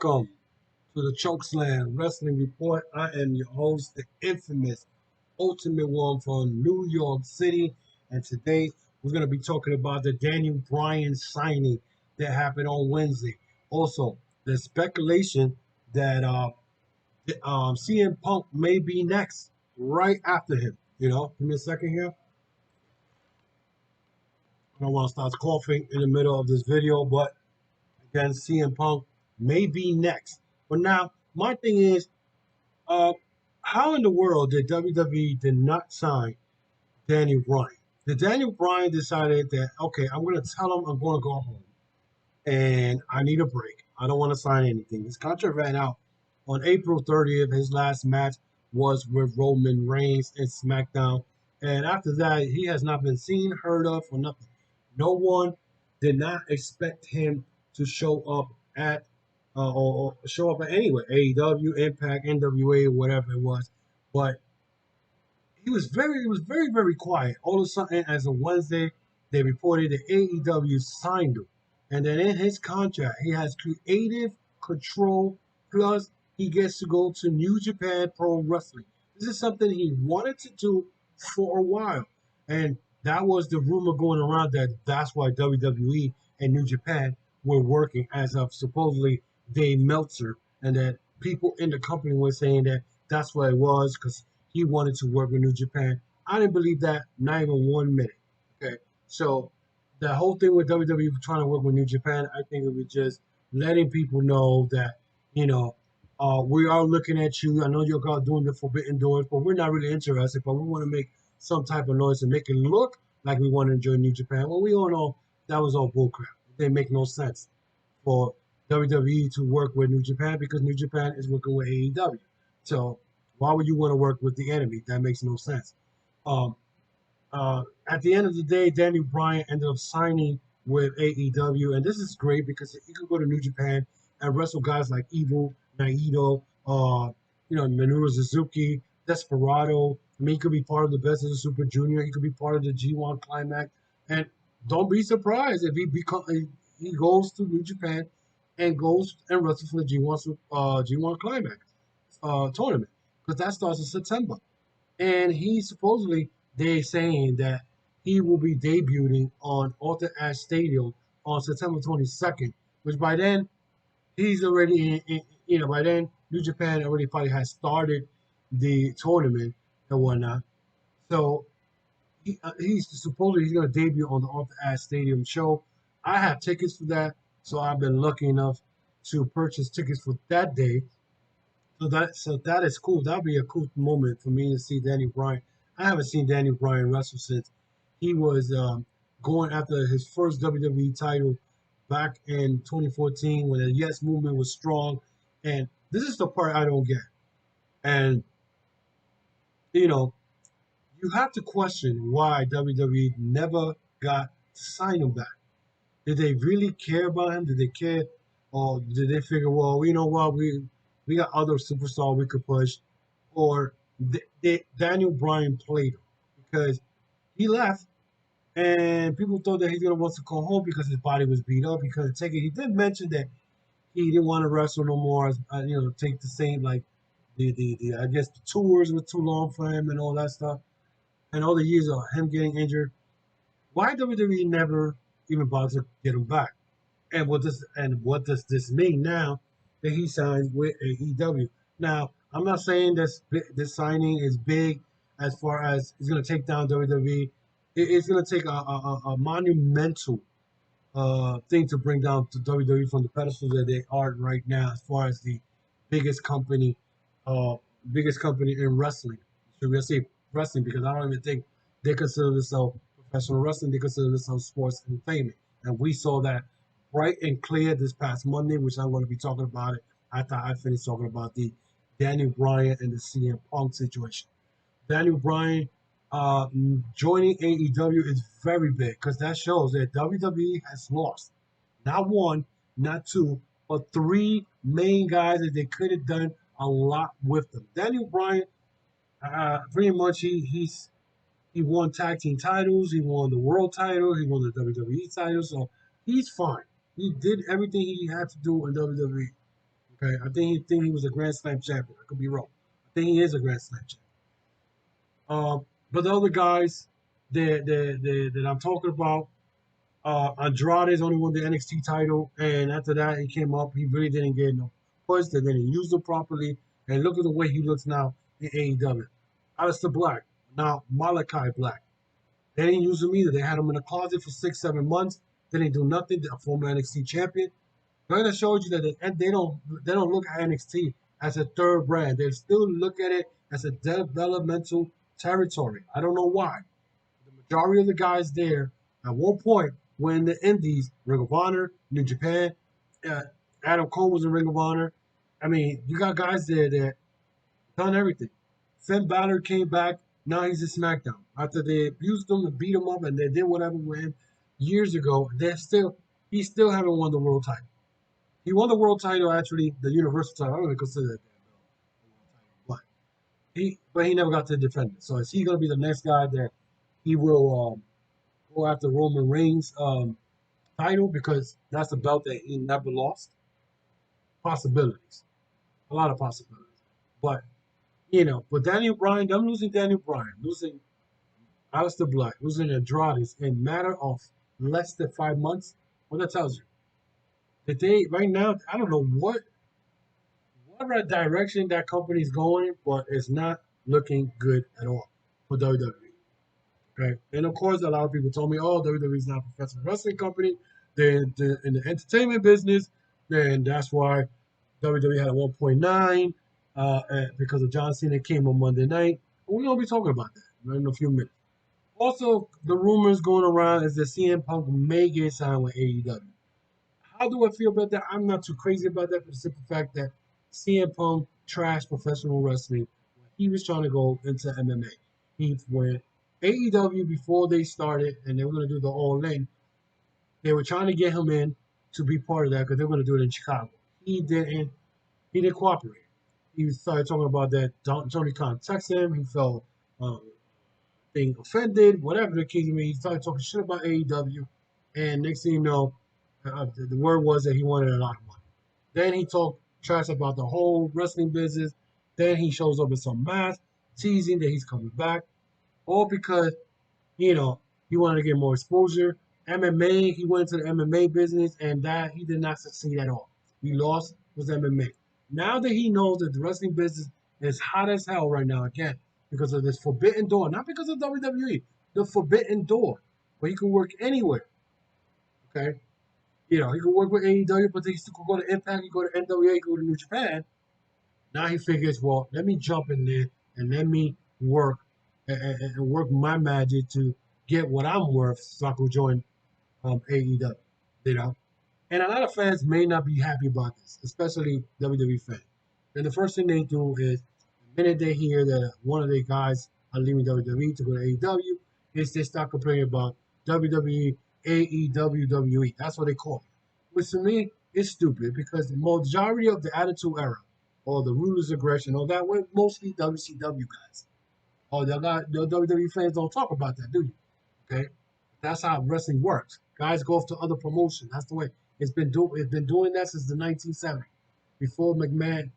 Welcome to the Chokeslam Wrestling Report. I am your host, the infamous Ultimate One from New York City. And today we're going to be talking about the Daniel Bryan signing that happened on Wednesday. Also, the speculation that CM Punk may be next right after him. Give me a second here. I don't want to start coughing in the middle of this video, but again, CM Punk may be next. But now, my thing is, how in the world did WWE did not sign Daniel Bryan? Did Daniel Bryan decided that, okay, I'm going to tell him I'm going to go home and I need a break. I don't want to sign anything. His contract ran out on April 30th. His last match was with Roman Reigns in SmackDown. And after that, he has not been seen, heard of, or nothing. No one did not expect him to show up at or show up at anywhere, AEW, Impact, NWA, whatever it was. But he was very quiet. All of a sudden, as of Wednesday, they reported that AEW signed him. And then in his contract, he has creative control, plus he gets to go to New Japan Pro Wrestling. This is something he wanted to do for a while. And that was the rumor going around that that's why WWE and New Japan were working as of supposedly Dave Meltzer, and that people in the company were saying that that's what it was because he wanted to work with New Japan. I didn't believe that, not even 1 minute. Okay, so the whole thing with WWE trying to work with New Japan, I think it was just letting people know that, we are looking at you. I know you're doing the forbidden doors, but we're not really interested. But we want to make some type of noise and make it look like we want to join New Japan. Well, we all know that was all bullcrap. It didn't make no sense for WWE to work with New Japan because New Japan is working with AEW. So why would you want to work with the enemy? That makes no sense. At the end of the day, Daniel Bryan ended up signing with AEW, and this is great because he could go to New Japan and wrestle guys like Evil, Naito, Minoru Suzuki, Desperado. I mean, he could be part of the Best of the Super Junior. He could be part of the G1 Climax, and don't be surprised if he goes to New Japan and goes and wrestles for the G1 Climax tournament because that starts in September. And he supposedly, they're saying that he will be debuting on Arthur Ashe Stadium on September 22nd, which by then he's already by then New Japan already probably has started the tournament and whatnot. So he's going to debut on the Arthur Ashe Stadium show. I have tickets for that, so I've been lucky enough to purchase tickets for that day. So that is cool. That'll be a cool moment for me to see Daniel Bryan. I haven't seen Daniel Bryan wrestle since he was going after his first WWE title back in 2014 when the Yes Movement was strong. And this is the part I don't get. And you have to question why WWE never got to sign him back. Did they really care about him? Did they care, or did they figure, well, you know what, we got other superstars we could push, or Daniel Bryan played him because he left, and people thought that he's gonna want to go home because his body was beat up. He couldn't take it. He did mention that he didn't want to wrestle no more. Take the same like the I guess the tours were too long for him and all that stuff, and all the years of him getting injured. Why WWE never even bothered to get him back? And what does this mean now that he signed with AEW? Now, I'm not saying this signing is big as far as it's going to take down WWE. It's going to take a monumental thing to bring down to WWE from the pedestal that they are right now, as far as the biggest company, biggest company in wrestling. Should we say wrestling? Because I don't even think they consider themselves professional wrestling. They consider themselves sports entertainment, and we saw that bright and clear this past Monday, which I'm going to be talking about it after I finish talking about the Daniel Bryan and the CM Punk situation. Daniel Bryan joining AEW is very big because that shows that WWE has lost not one, not two, but three main guys that they could have done a lot with them. Daniel Bryan, pretty much he won tag team titles, he won the world title, he won the WWE title, so he's fine. He did everything he had to do in WWE. Okay, I think he was a Grand Slam champion. I could be wrong. I think he is a Grand Slam champion. But the other guys that I'm talking about, Andrade only won the NXT title, and after that he came up. He really didn't get no push. They didn't use him properly, and look at the way he looks now in AEW. Aleister Black, now Malachi Black. They didn't use him either. They had him in the closet for 6, 7 months. They didn't do nothing. A former NXT champion. Kind of showed you that they don't look at NXT as a third brand. They still look at it as a developmental territory. I don't know why. The majority of the guys there at one point were in the Indies, Ring of Honor, New Japan. Uh, Adam Cole was in Ring of Honor. I mean, you got guys there that done everything. Finn Balor came back. Now he's in SmackDown. After they abused him and beat him up and they did whatever with him years ago, he still haven't won the world title. He won the world title, actually, the Universal title. I don't even consider that the world title, but he never got to defend it. So is he going to be the next guy that he will go after Roman Reigns title, because that's a belt that he never lost? Possibilities, a lot of possibilities. But but Daniel Bryan, I'm losing Daniel Bryan, losing Aleister Black, losing Andrade in matter of less than 5 months. What that tells you that they right now, I don't know what direction that company's going, but it's not looking good at all for WWE. Okay, and of course, a lot of people told me, "Oh, WWE is not a professional wrestling company; they're in the entertainment business." Then that's why WWE had a 1.9 because of John Cena came on Monday night. We're gonna be talking about that in a few minutes. Also, the rumors going around is that CM Punk may get signed with AEW. How do I feel about that? I'm not too crazy about that for the simple fact that CM Punk trashed professional wrestling when he was trying to go into MMA. He went AEW before they started, and they were going to do the All In. They were trying to get him in to be part of that because they were going to do it in Chicago. He didn't. He didn't cooperate. He started talking about that. Tony Khan texted him. He felt being offended, whatever the case may be. He started talking shit about AEW, and next thing you know, the word was that he wanted a lot of money. Then he talked trash about the whole wrestling business. Then he shows up with some mask, teasing that he's coming back, all because you know he wanted to get more exposure. MMA, he went into the MMA business, and that he did not succeed at all. He lost was MMA. Now that he knows that the wrestling business is hot as hell right now again because of this forbidden door, not because of WWE, the forbidden door, where he can work anywhere. Okay, he could work with AEW, but he still could go to Impact, he could go to NWA, he could go to New Japan. Now he figures, well, let me jump in there and let me work and work my magic to get what I'm worth so I could join AEW. You know, and a lot of fans may not be happy about this, especially WWE fans. And the first thing they do is, the minute they hear that one of their guys are leaving WWE to go to AEW, is they start complaining about WWE, AEW. That's what they call it. Which to me is stupid because the majority of the Attitude Era or the Ruthless Aggression or that were mostly WCW guys. Oh, the WWE fans don't talk about that, do you? Okay, that's how wrestling works. Guys go off to other promotions. That's the way it's been doing that since the 1970s, before Vince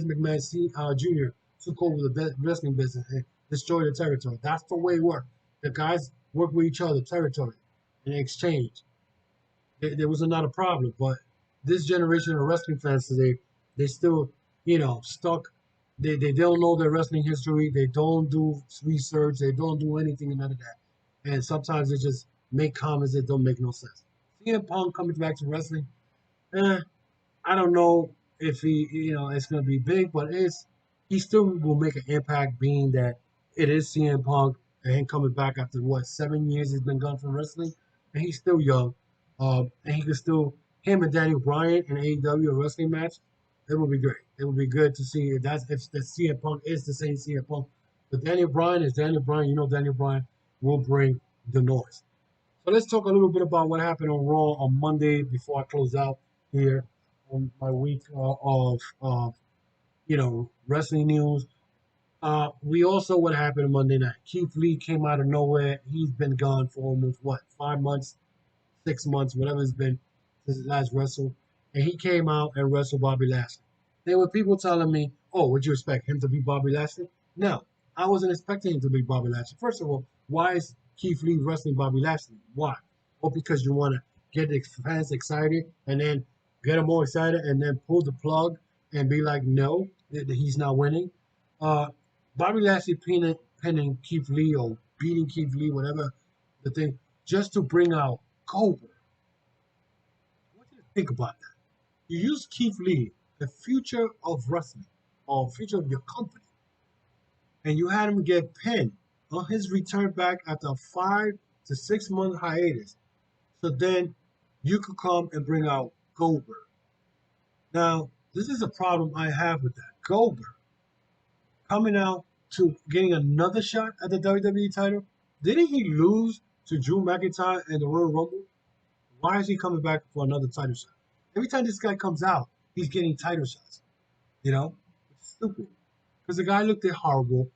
McMahon Jr. took over the wrestling business and destroyed the territory. That's the way it works. The guys work with each other, territory, in exchange. There was not a problem, but this generation of wrestling fans today, they still, stuck. They don't know their wrestling history. They don't do research. They don't do anything, none of that. And sometimes they just make comments that don't make no sense. CM Punk coming back to wrestling, eh, I don't know if it's going to be big, but he still will make an impact, being that it is CM Punk and him coming back after 7 years he's been gone from wrestling, and he's still young, and he can still him and Daniel Bryan in AEW wrestling match. It would be great. It would be good to see if the CM Punk is the same CM Punk, but Daniel Bryan is Daniel Bryan. Daniel Bryan will bring the noise. So let's talk a little bit about what happened on Raw on Monday before I close out here on my week of wrestling news. We also what happened on Monday night. Keith Lee came out of nowhere. He's been gone for almost 5 months, 6 months, whatever it's been since his last wrestle, and he came out and wrestled Bobby Lashley. There were people telling me, "Oh, would you expect him to be Bobby Lashley?" No, I wasn't expecting him to be Bobby Lashley. First of all, why is Keith Lee wrestling Bobby Lashley? Why? Well, because you want to get the fans excited and then get them more excited and then pull the plug and be like, no, he's not winning. Uh, Bobby Lashley pinning Keith Lee or beating Keith Lee, whatever the thing, just to bring out Goldberg. What do you think about that? You use Keith Lee, the future of wrestling or future of your company, and you had him get pinned on his return back after a 5 to 6 month hiatus. So then you could come and bring out Goldberg. Now, this is a problem I have with that. Goldberg coming out to getting another shot at the WWE title. Didn't he lose to Drew McIntyre in the Royal Rumble? Why is he coming back for another title shot? Every time this guy comes out, he's getting title shots. You know, it's stupid. Because the guy looked at horrible.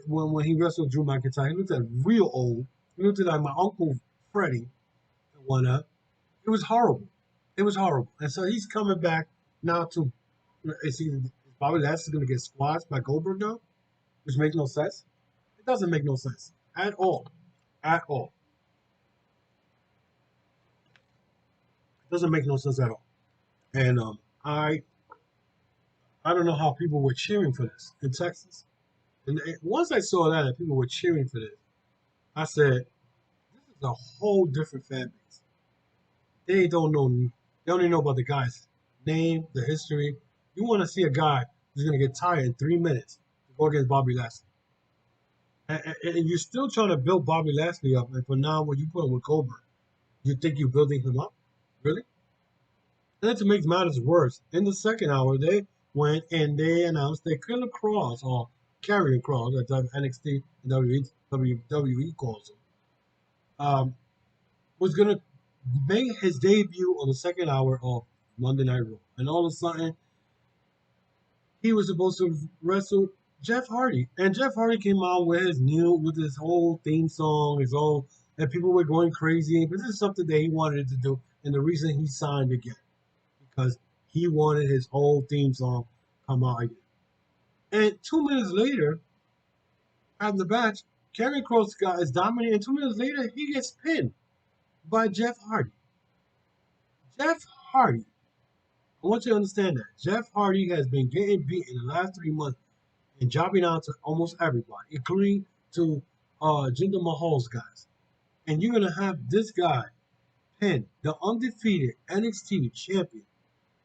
When he wrestled Drew McIntyre, he looked at real old. He looked at like my uncle Freddie and whatnot. It was horrible. It was horrible. And so he's coming back now to. Is Bobby Lashley going to get squashed by Goldberg now? Which makes no sense. It doesn't make no sense at all. At all. It doesn't make no sense at all. And I don't know how people were cheering for this in Texas. And once I saw that people were cheering for this, I said, this is a whole different fan base. They don't know. They only know about the guy's name, the history. You want to see a guy who's going to get tired in 3 minutes to go against Bobby Lashley. And you're still trying to build Bobby Lashley up. And for now, when you put him with Goldberg, you think you're building him up? Really? And then to make matters worse, in the second hour, they went and they announced that Killer Cross, or Carrier Cross, as NXT and WWE calls him, was going to make his debut on the second hour of Monday Night Raw. And all of a sudden, he was supposed to wrestle Jeff Hardy. And Jeff Hardy came out with his whole theme song, and people were going crazy. But this is something that he wanted to do. And the reason he signed again, because he wanted his whole theme song come out again. And 2 minutes later, at the match, Karrion Kross is dominating, and 2 minutes later, he gets pinned by Jeff Hardy. Jeff Hardy, I want you to understand that. Jeff Hardy has been getting beat in the last 3 months and jobbing out to almost everybody, including to Jinder Mahal's guys. And you're going to have this guy pin the undefeated NXT champion.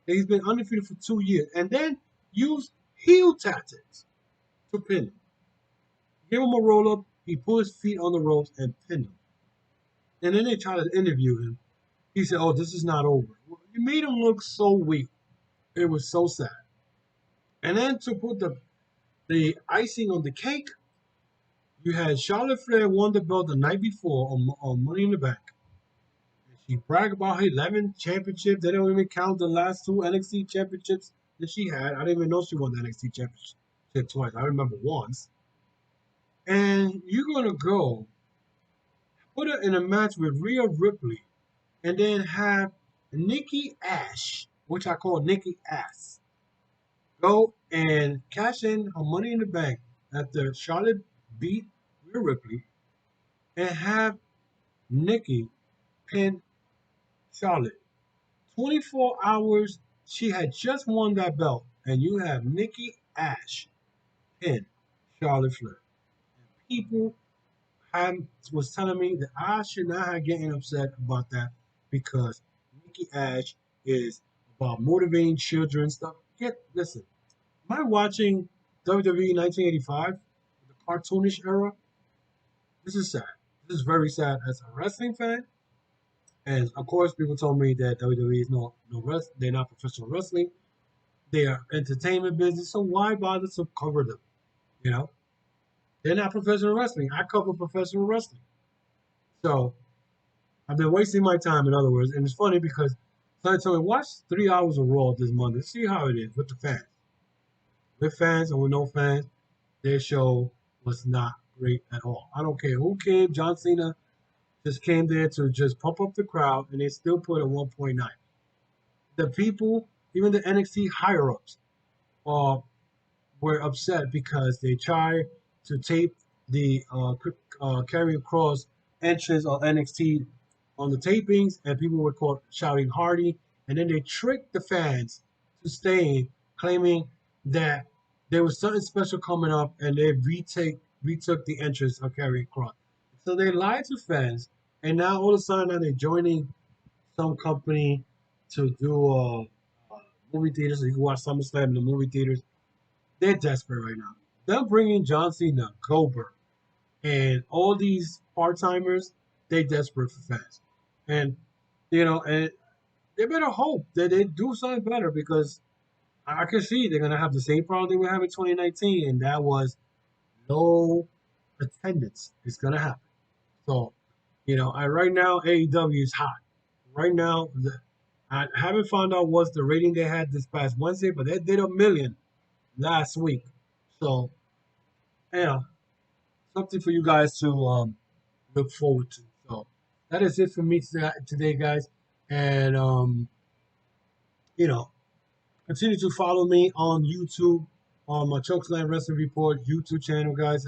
He's been undefeated for 2 years, and then use heel tactics to pin him. Give him a roll up, he put his feet on the ropes and pinned him. And then they try to interview him. He said, "Oh, this is not over." You made him look so weak. It was so sad. And then to put the icing on the cake, you had Charlotte Flair won the belt the night before on Money in the Bank. She bragged about her 11 championships. They don't even count the last 2 NXT championships that she had. I didn't even know she won the NXT championship twice. I remember once. And you're going to go put her in a match with Rhea Ripley and then have Nikki Ash, which I call Nikki Ass, go and cash in her Money in the Bank after Charlotte beat Rhea Ripley and have Nikki pin Charlotte. 24 hours, she had just won that belt, and you have Nikki Ash pin Charlotte Flair. And people was telling me that I should not have getting upset about that because Nikki Ash is about motivating children and stuff. Listen, am I watching WWE 1985, the cartoonish era? This is sad. This is very sad as a wrestling fan. And of course, people told me that WWE is they're not professional wrestling. They are entertainment business. So why bother to cover them? You know, they're not professional wrestling. I cover professional wrestling. So I've been wasting my time, in other words. And it's funny because someone told me, watch 3 hours of Raw this Monday. See how it is with the fans. With fans and with no fans, their show was not great at all. I don't care who came. John Cena just came there to just pump up the crowd, and they still put a 1.9. The people, even the NXT higher-ups, uh, were upset because they tried to tape the Karrion Kross entrance on NXT on the tapings, and people were caught shouting Hardy, and then they tricked the fans to staying, claiming that there was something special coming up, and they retook the entrance of Karrion Kross. So they lied to fans, and now all of a sudden now they're joining some company to do movie theaters. So you can watch SummerSlam in the movie theaters. They're desperate right now. Them bringing John Cena, Goldberg, and all these part timers, they desperate for fans. And and they better hope that they do something better because I can see they're gonna have the same problem they were having in 2019, and that was low attendance. It's gonna happen. So, right now AEW is hot. Right now, I haven't found out what's the rating they had this past Wednesday, but they did 1 million last week. So, you know, something for you guys to look forward to. So that is it for me today, guys. And you know, continue to follow me on YouTube on my Chokeslam Wrestling Report YouTube channel, guys.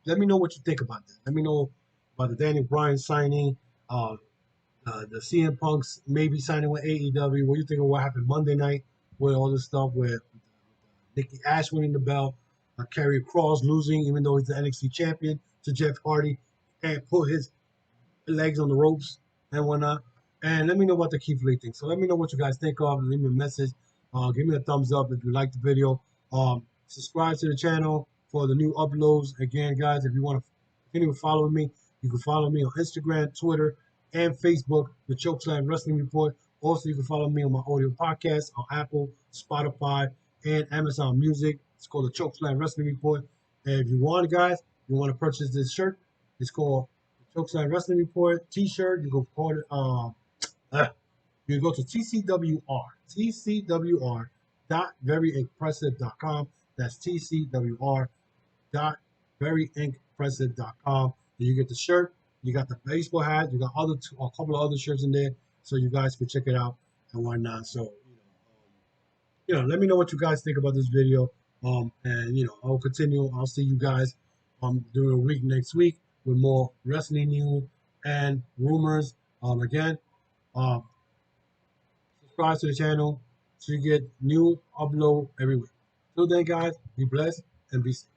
Let me know what you think about this. Let me know about the Daniel Bryan signing, uh, the CM Punk's maybe signing with AEW. What do you think of what happened Monday night with all this stuff with Nikki Ash winning the belt, Karrion Kross losing, even though he's the NXT champion, to Jeff Hardy, and put his legs on the ropes and whatnot. And let me know what the Keith Lee thinks. So let me know what you guys think of. Leave me a message. Give me a thumbs up if you like the video. Subscribe to the channel for the new uploads. Again, guys, if you want to continue following me, you can follow me on Instagram, Twitter, and Facebook, the Chokeslam Wrestling Report. Also, you can follow me on my audio podcast on Apple, Spotify, and Amazon Music. It's called the Chokeslam Wrestling Report. And if you want, guys, you want to purchase this shirt, it's called Chokeslam Wrestling Report T-shirt. You go call it. You go to tcwr.veryimpressive.com. That's tcwr.veryimpressive.com. And you get the shirt. You got the baseball hat. You got a couple of other shirts in there, so you guys can check it out and whatnot. So let me know what you guys think about this video. And I'll continue. I'll see you guys during a week next week with more wrestling news and rumors. Again, um, subscribe to the channel so you get new upload every week. Till then, guys, be blessed and be safe.